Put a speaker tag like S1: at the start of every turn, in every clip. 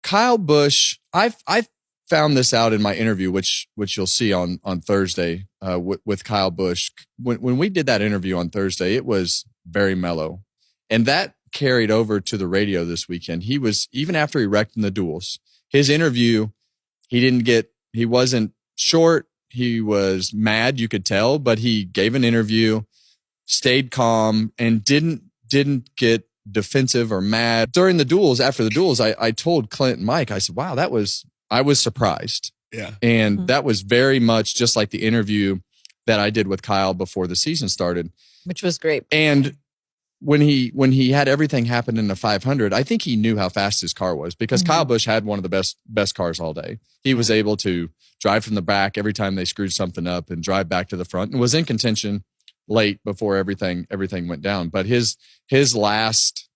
S1: Kyle Busch, I found this out in my interview, which you'll see on Thursday with Kyle Busch. When we did that interview on Thursday, it was very mellow, and that carried over to the radio this weekend. He was, even after he wrecked in the duels, his interview, he wasn't short. He was mad, you could tell, but he gave an interview, stayed calm, and didn't get defensive or mad. During the duels, after the duels, I told Clint and Mike, I said, wow, I was surprised.
S2: Yeah.
S1: And that was very much just like the interview that I did with Kyle before the season started.
S3: Which was great.
S1: And when he had everything happen in the 500, I think he knew how fast his car was, because Kyle Busch had one of the best cars all day. He was able to drive from the back every time they screwed something up and drive back to the front, and was in contention late before everything went down. But his last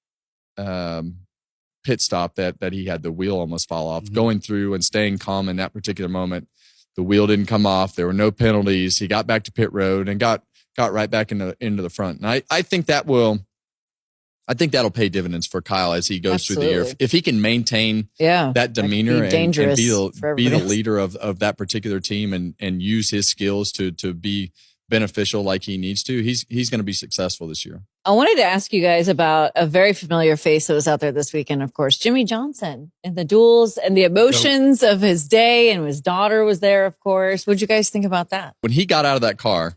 S1: pit stop that he had the wheel almost fall off, going through and staying calm in that particular moment, the wheel didn't come off. There were no penalties. He got back to pit road and got right back into the front. And I think that'll pay dividends for Kyle as he goes through the year. If he can maintain that demeanor and be the leader of that particular team and use his skills to be beneficial like he needs to, he's going to be successful this year.
S3: I wanted to ask you guys about a very familiar face that was out there this weekend, of course, Jimmie Johnson, and the duels and the emotions of his day, and his daughter was there, of course. What'd you guys think about that?
S1: When he got out of that car,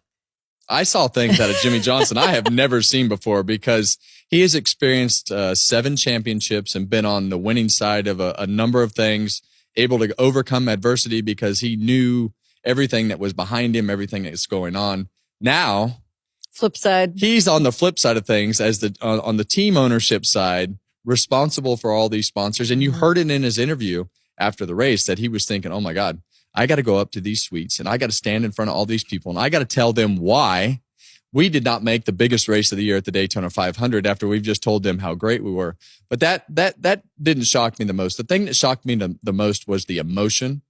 S1: I saw things out of Jimmie Johnson I have never seen before, because he has experienced 7 championships and been on the winning side of a number of things, able to overcome adversity because he knew everything that was behind him, everything that's going on. Now,
S3: flip side,
S1: he's on the flip side of things as on the team ownership side, responsible for all these sponsors. And you heard it in his interview after the race that he was thinking, oh my God, I got to go up to these suites and I got to stand in front of all these people and I got to tell them why we did not make the biggest race of the year at the Daytona 500 after we've just told them how great we were. But that didn't shock me the most. The thing that shocked me the most was the emotion,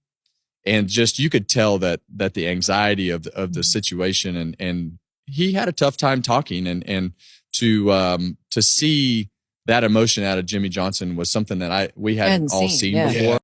S1: and just, you could tell that the anxiety of the situation, and he had a tough time talking, and to see that emotion out of Jimmie Johnson was something that we hadn't all seen before.